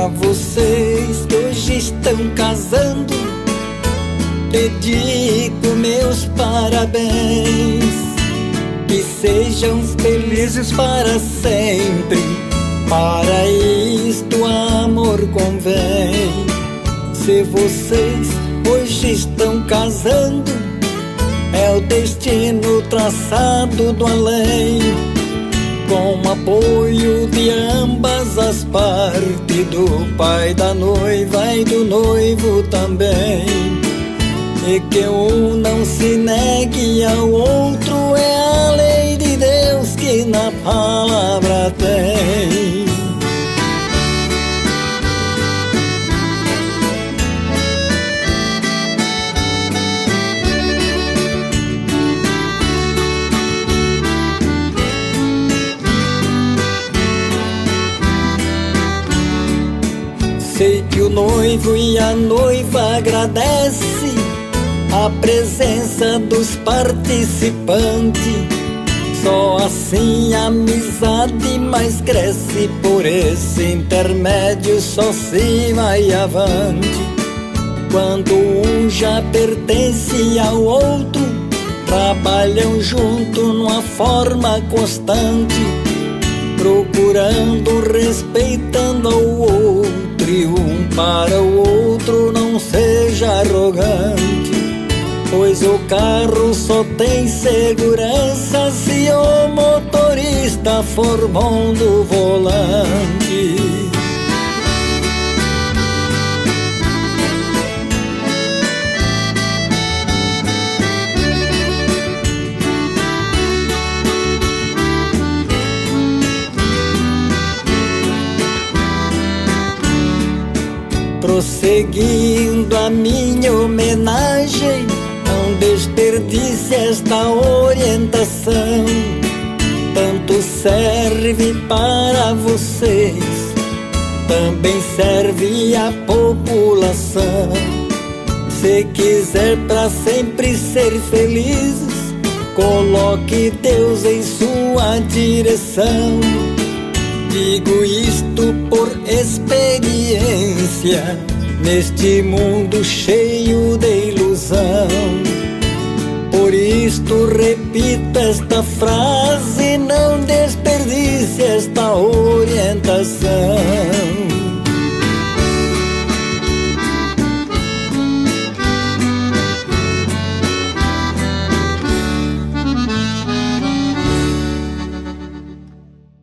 Pra vocês que hoje estão casando, dedico meus parabéns. Que sejam felizes para sempre, para isto amor convém. Se vocês hoje estão casando, é o destino traçado do além, com apoio de ambas as partes, do pai da noiva e do noivo também. E que um não se negue ao outro, é a lei de Deus que na palavra tem. Sei que o noivo e a noiva agradecem a presença dos participantes. Só assim a amizade mais cresce, por esse intermédio só se vai avante. Quando um já pertence ao outro, trabalham junto numa forma constante, procurando, respeitando ao outro, e um para o outro não seja arrogante. Pois o carro só tem segurança se o motorista for bom do volante. Prosseguindo a minha homenagem, não desperdice esta orientação. Tanto serve para vocês, também serve à população. Se quiser para sempre ser felizes, coloque Deus em sua direção. Digo isto por experiência, neste mundo cheio de ilusão. Por isto repito esta frase, não desperdice esta orientação.